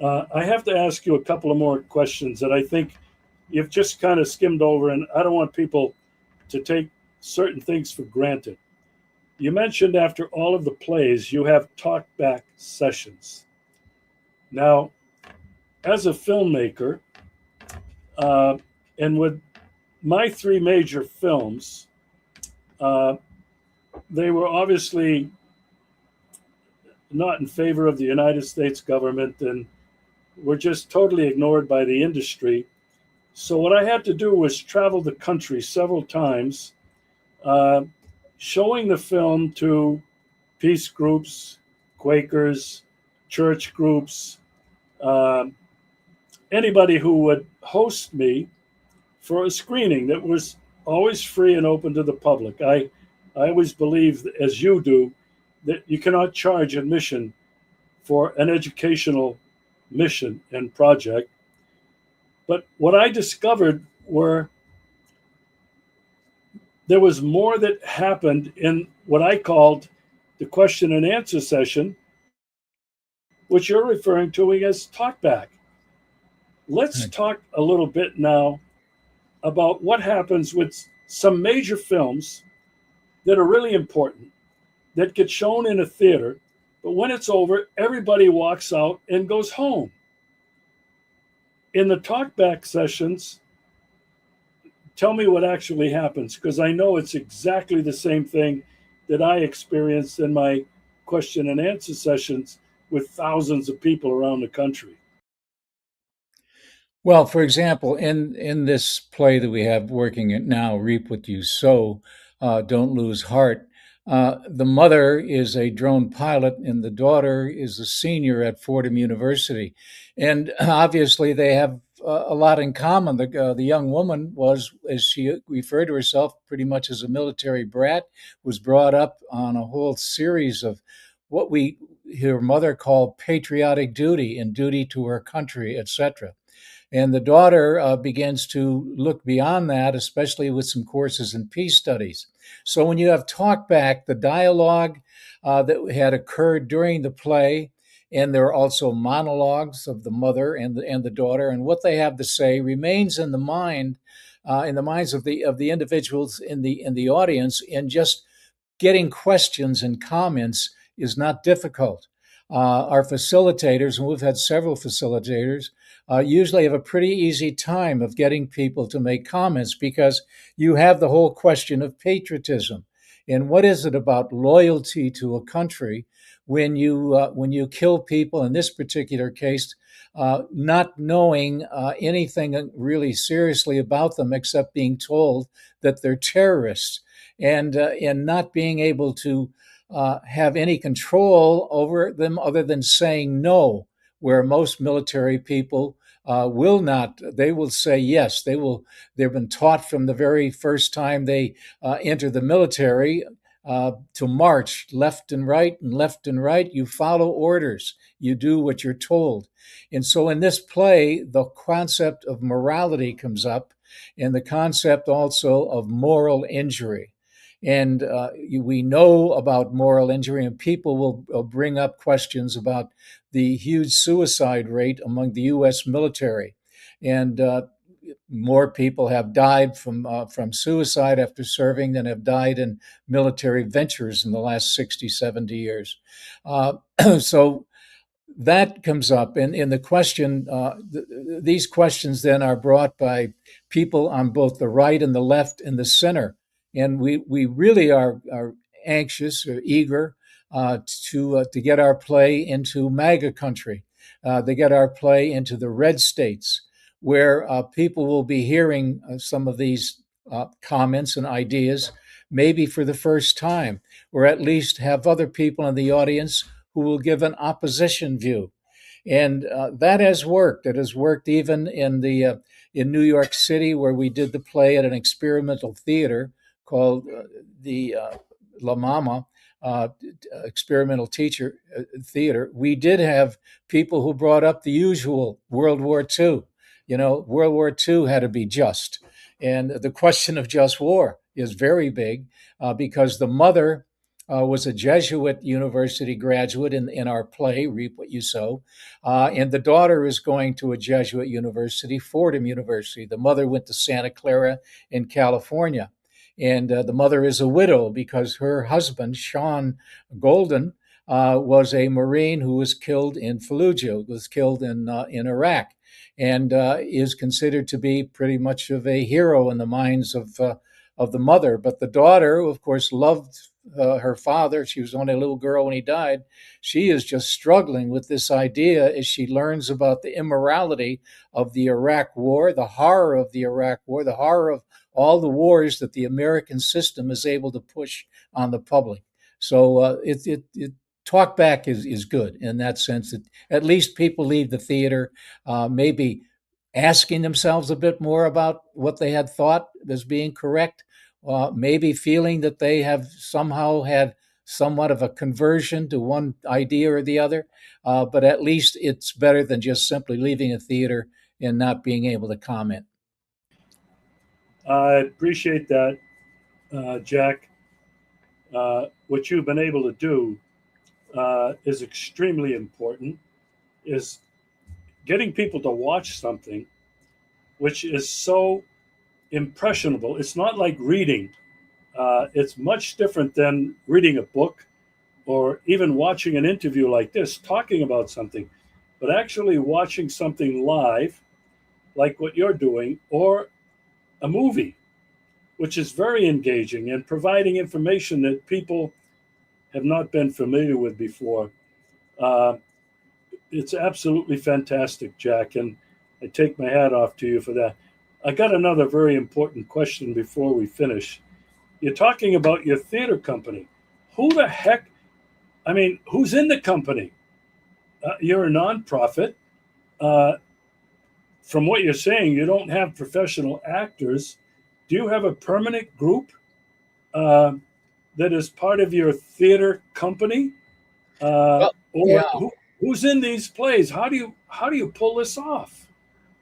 I have to ask you a couple of more questions that I think you've just kind of skimmed over, and I don't want people to take certain things for granted. You mentioned after all of the plays, you have talkback sessions. Now, as a filmmaker, uh, and with my three major films, uh, they were obviously not in favor of the United States government and were just totally ignored by the industry. So, what I had to do was travel the country several times, uh, showing the film to peace groups, Quakers, church groups, uh, anybody who would host me for a screening that was always free and open to the public. I always believe, as you do, that you cannot charge admission for an educational mission and project. But what I discovered were there was more that happened in what I called the question and answer session, which you're referring to as talkback. Let's talk a little bit now about what happens with some major films that are really important that get shown in a theater, but when it's over, everybody walks out and goes home. In the talkback sessions, tell me what actually happens, because I know it's exactly the same thing that I experienced in my question and answer sessions with thousands of people around the country. Well, for example, in this play that we have working it now, "Reap What You Sow," "Don't Lose Heart," the mother is a drone pilot and the daughter is a senior at Fordham University, and obviously they have a lot in common. The young woman was, as she referred to herself, pretty much as a military brat, was brought up on a whole series of what we her mother called patriotic duty and duty to her country, etc. And the daughter begins to look beyond that, especially with some courses in peace studies. So when you have talkback, the dialogue that had occurred during the play, and there are also monologues of the mother and the daughter, and what they have to say remains in the mind, in the minds of the individuals in the audience, and just getting questions and comments is not difficult. Our facilitators, and we've had several facilitators, usually have a pretty easy time of getting people to make comments because you have the whole question of patriotism. And what is it about loyalty to a country when you kill people, in this particular case, not knowing anything really seriously about them except being told that they're terrorists, and not being able to have any control over them other than saying no, where most military people will not. They will say yes. They've been taught from the very first time they enter the military to march left and right and left and right. You follow orders. You do what you're told. And so in this play, the concept of morality comes up, and the concept also of moral injury. And we know about moral injury, and people will bring up questions about the huge suicide rate among the U.S. military. And more people have died from suicide after serving than have died in military ventures in the last 60, 70 years. So that comes up, and in the question, these questions then are brought by people on both the right and the left and the center, and we really are anxious or eager to get our play into MAGA country, to get our play into the red states, where people will be hearing some of these comments and ideas, maybe for the first time, or at least have other people in the audience who will give an opposition view. And that has worked. It has worked even in New York City, where we did the play at an experimental theater called the La Mama Experimental Teacher Theater. We did have people who brought up the usual World War II. World War II had to be just. And the question of just war is very big because the mother was a Jesuit university graduate in our play, Reap What You Sow. And the daughter is going to a Jesuit university, Fordham University. The mother went to Santa Clara in California. And the mother is a widow because her husband, Sean Golden, was a Marine who was killed in Fallujah, was killed in Iraq, and is considered to be pretty much of a hero in the minds of the mother. But the daughter, of course, loved her father. She was only a little girl when he died. She is just struggling with this idea as she learns about the immorality of the Iraq War, the horror of the Iraq War, the horror of all the wars that the American system is able to push on the public. So talk back is good in that sense. That at least people leave the theater maybe asking themselves a bit more about what they had thought as being correct, maybe feeling that they have somehow had somewhat of a conversion to one idea or the other. But at least it's better than just simply leaving a theater and not being able to comment. I appreciate that, Jack. What you've been able to do is extremely important. Is getting people to watch something which is so impressionable. It's not like reading. It's much different than reading a book or even watching an interview like this, talking about something, but actually watching something live, like what you're doing, or a movie, which is very engaging and providing information that people have not been familiar with before. Uh, it's absolutely fantastic, Jack, and I take my hat off to you for that. I got another very important question before we finish. You're talking about your theater company. Who the heck? I mean, who's in the company? You're a nonprofit. Uh, from what you're saying, you don't have professional actors. Do you have a permanent group uh, that is part of your theater company? Well, yeah, Who's in these plays? How do you pull this off?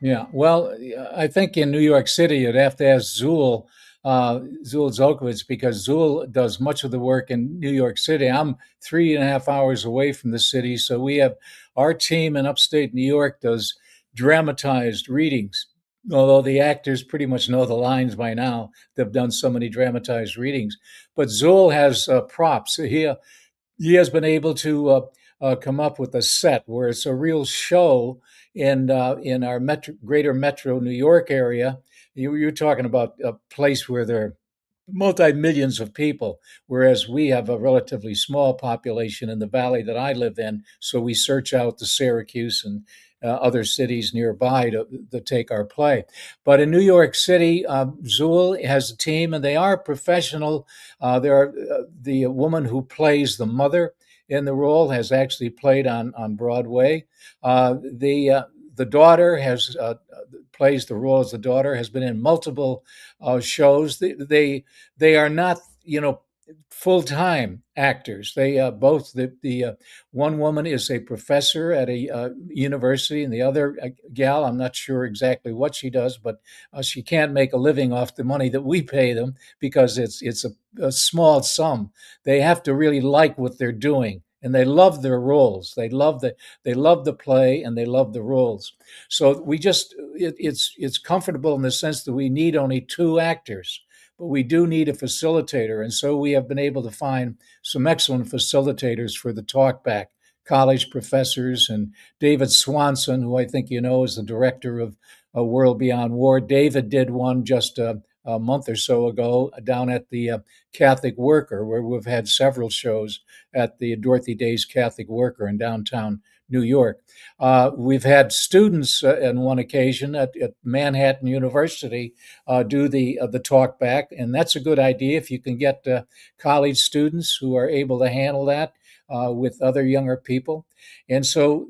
yeah. Well, I think in New York City, you'd have to ask Zool Zokowitz, because Zool does much of the work in New York City. I'm 3.5 hours away from the city, so we have our team in upstate New York does dramatized readings. Although the actors pretty much know the lines by now, they've done so many dramatized readings. But Zool has props. He has been able to come up with a set where it's a real show in our greater metro New York area. You're talking about a place where there are multi millions of people, whereas we have a relatively small population in the valley that I live in. So we search out the Syracuse and other cities nearby to take our play. But in New York City, Zool has a team, and they are professional. The woman who plays the mother in the role has actually played on Broadway. The daughter has plays the role as the daughter, has been in multiple shows. They are not, full time actors. They both the one woman is a professor at a university, and the other gal, I'm not sure exactly what she does, but she can't make a living off the money that we pay them, because it's a small sum. They have to really like what they're doing, and they love their roles. They love the play, and they love the roles. So it's comfortable in the sense that we need only two actors, but we do need a facilitator. And so we have been able to find some excellent facilitators for the talkback, college professors, and David Swanson, who I think you know is the director of World Beyond War. David did one just a month or so ago down at the Catholic Worker, where we've had several shows at the Dorothy Day's Catholic Worker in downtown New York. We've had students on one occasion at Manhattan University do the talk back, and that's a good idea if you can get college students who are able to handle that with other younger people. And so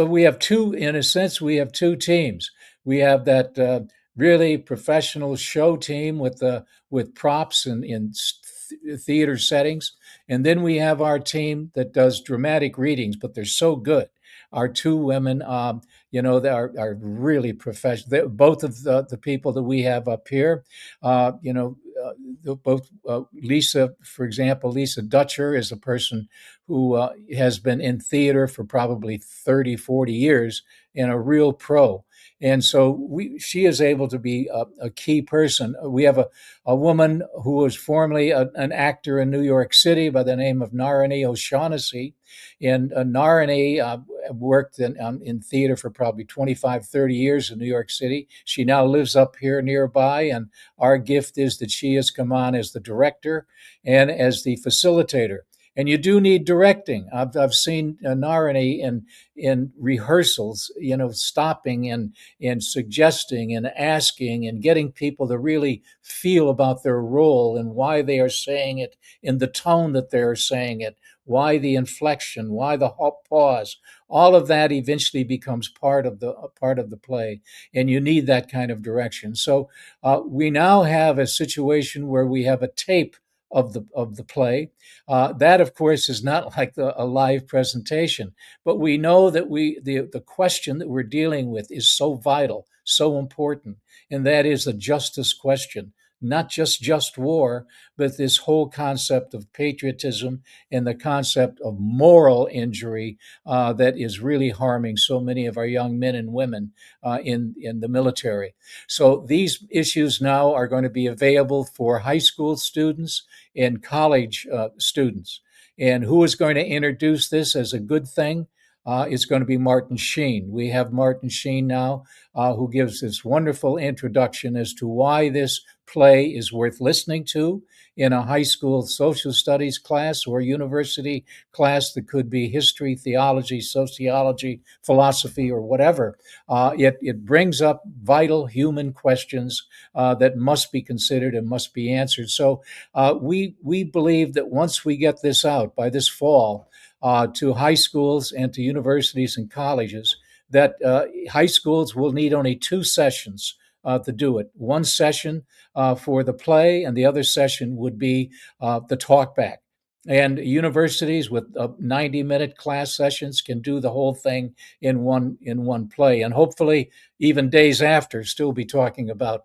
we have two, in a sense, we have two teams. We have that really professional show team with props and in theater settings, and then we have our team that does dramatic readings, but they're so good. Our two women, they are really professional. Both of the people that we have up here, both Lisa, for example, Lisa Dutcher is a person who has been in theater for probably 30, 40 years and a real pro. And so she is able to be a key person. We have a woman who was formerly an actor in New York City by the name of Narani O'Shaughnessy. And Narani worked in theater for probably 25, 30 years in New York City. She now lives up here nearby, and our gift is that she has come on as the director and as the facilitator. And you do need directing. I've seen Narani in rehearsals, stopping and suggesting and asking and getting people to really feel about their role and why they are saying it in the tone that they're saying it, why the inflection, why the pause. All of that eventually becomes part of the play, and you need that kind of direction. So we now have a situation where we have a tape of the play. That, of course, is not like a live presentation, but we know that the question that we're dealing with is so vital, so important, and that is the justice question. not just war, but this whole concept of patriotism and the concept of moral injury that is really harming so many of our young men and women in the military. So these issues now are going to be available for high school students and college students. And who is going to introduce this as a good thing? It's going to be Martin Sheen. We have Martin Sheen now, who gives this wonderful introduction as to why this play is worth listening to in a high school social studies class or university class that could be history, theology, sociology, philosophy, or whatever. It brings up vital human questions that must be considered and must be answered. So we believe that once we get this out by this fall, to high schools and to universities and colleges, that high schools will need only 2 sessions to do it. One session for the play, and the other session would be the talkback. And universities with 90-minute class sessions can do the whole thing in one play, and hopefully even days after, still be talking about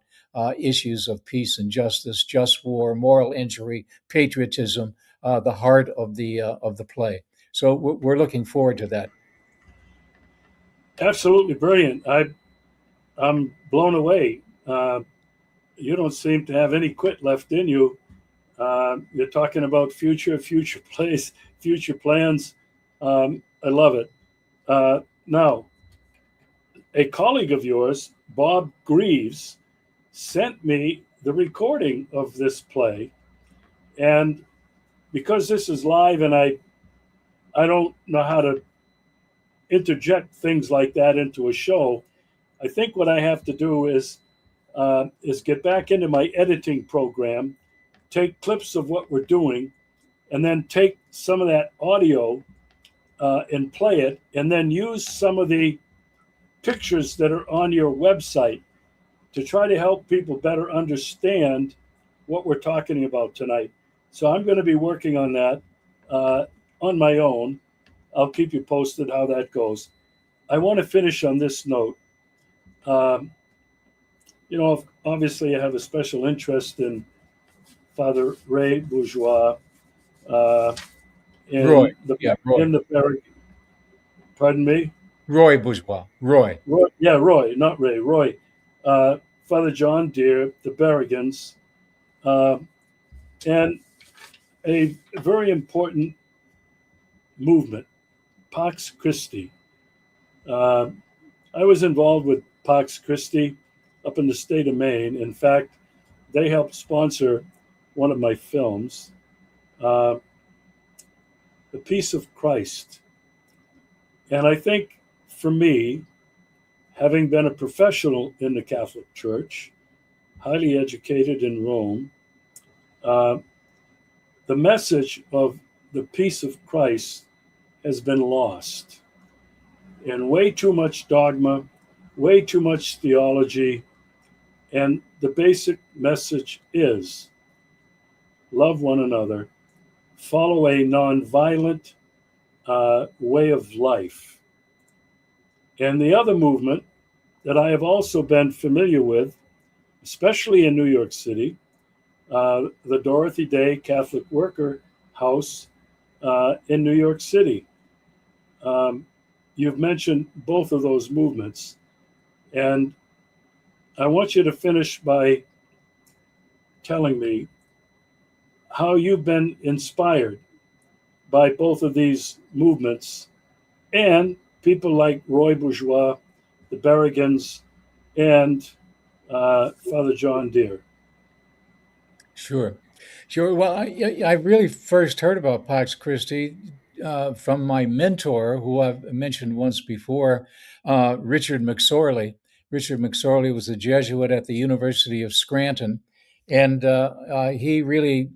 issues of peace and justice, just war, moral injury, patriotism, the heart of the play. So we're looking forward to that. Absolutely brilliant. I'm blown away. You don't seem to have any quit left in you. You're talking about future plays, future plans. I love it. Now, a colleague of yours, Bob Greaves, sent me the recording of this play, and because this is live and I don't know how to interject things like that into a show, I think what I have to do is get back into my editing program, take clips of what we're doing, and then take some of that audio and play it, and then use some of the pictures that are on your website to try to help people better understand what we're talking about tonight. So I'm going to be working on that uh, on my own. I'll keep you posted how that goes. I want to finish on this note. Um, obviously, I have a special interest in Father Ray Bourgeois uh, Roy, in the yeah, Roy, in the barrack. Pardon me. Roy Bourgeois, Roy. Roy, yeah, Roy, not Ray. Roy, Father John Deere, the Berrigans, uh, and a very important movement, Pax Christi. Uh, I was involved with Pax Christi up in the state of Maine. In fact, they helped sponsor one of my films, uh, The Peace of Christ. And I think for me, having been a professional in the Catholic Church, highly educated in Rome, uh, the message of the peace of Christ has been lost. And way too much dogma, way too much theology. And the basic message is love one another, follow a nonviolent way of life. And the other movement that I have also been familiar with, especially in New York City, the Dorothy Day Catholic Worker House in New York City. Um, you've mentioned both of those movements, and I want you to finish by telling me how you've been inspired by both of these movements and people like Roy Bourgeois, the Berrigans, and Father John Deere. Sure, sure. Well, I really first heard about Pax Christi from my mentor, who I've mentioned once before, Richard McSorley. Richard McSorley was a Jesuit at the University of Scranton, and he really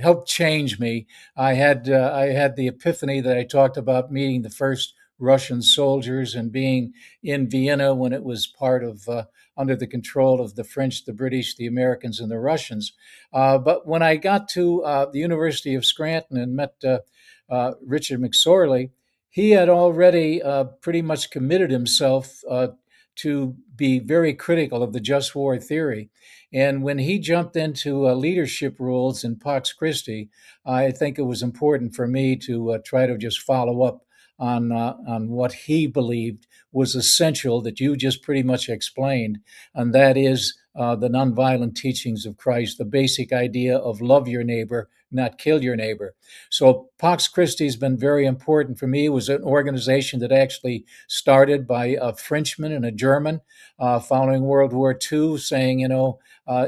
helped change me. I had the epiphany that I talked about, meeting the first Russian soldiers and being in Vienna when it was part of under the control of the French, the British, the Americans, and the Russians. But when I got to the University of Scranton and met Richard McSorley, he had already pretty much committed himself to be very critical of the just war theory. And when he jumped into leadership roles in Pax Christi, I think it was important for me to try to just follow up on what he believed was essential that you just pretty much explained, and that is the nonviolent teachings of Christ, the basic idea of love your neighbor, not kill your neighbor. So Pax Christi has been very important for me. It was an organization that actually started by a Frenchman and a German following World War II, saying,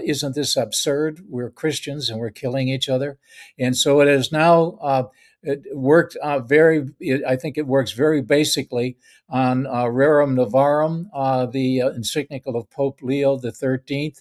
isn't this absurd? We're Christians and we're killing each other. And so it has now it worked I think it works very basically on Rerum Novarum, the encyclical of Pope Leo XIII,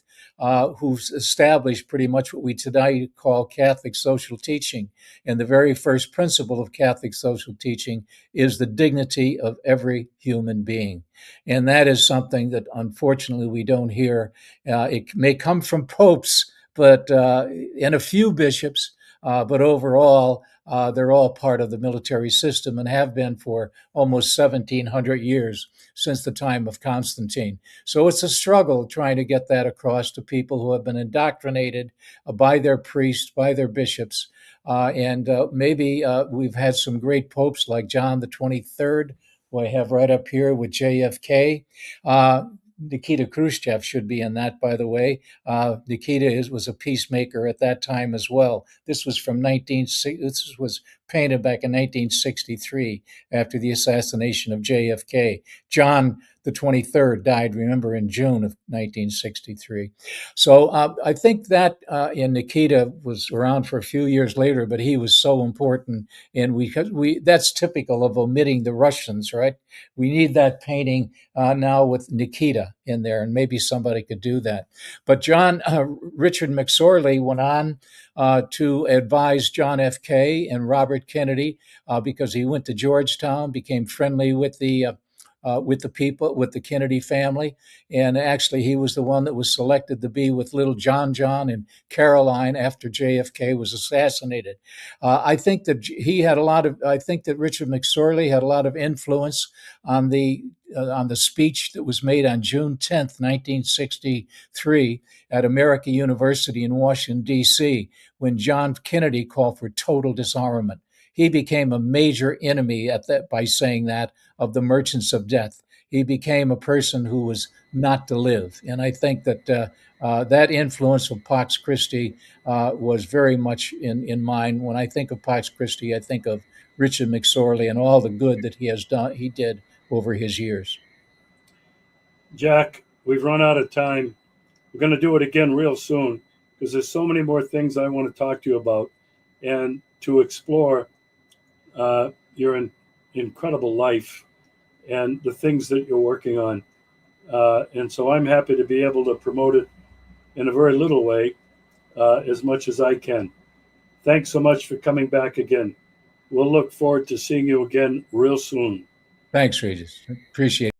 who's established pretty much what we today call Catholic social teaching. And the very first principle of Catholic social teaching is the dignity of every human being. And that is something that unfortunately we don't hear. It may come from popes, but and a few bishops, but overall, they're all part of the military system and have been for almost 1,700 years, since the time of Constantine. So it's a struggle trying to get that across to people who have been indoctrinated by their priests, by their bishops. And maybe we've had some great popes like John the 23rd, who I have right up here with JFK. Nikita Khrushchev should be in that, by the way. Nikita was a peacemaker at that time as well. This was this was painted back in 1963 after the assassination of JFK. John the 23rd died, remember, in June of 1963. So I think that and Nikita was around for a few years later, but he was so important, and that's typical of omitting the Russians, right? We need that painting now with Nikita in there, and maybe somebody could do that. But Richard McSorley went on to advise John F. K. and Robert Kennedy because he went to Georgetown, became friendly with the people, with the Kennedy family. And actually, he was the one that was selected to be with little John and Caroline after JFK was assassinated. I think that I think that Richard McSorley had a lot of influence on the speech that was made on June 10th, 1963 at American University in Washington, D.C., when John Kennedy called for total disarmament. He became a major enemy by saying that of the merchants of death. He became a person who was not to live. And I think that that influence of Pax Christi was very much in mind. When I think of Pax Christi, I think of Richard McSorley and all the good that he did over his years. Jack, we've run out of time. We're going to do it again real soon because there's so many more things I want to talk to you about and to explore your incredible life and the things that you're working on. And so I'm happy to be able to promote it in a very little way, as much as I can. Thanks so much for coming back again. We'll look forward to seeing you again real soon. Thanks, Regis. Appreciate it.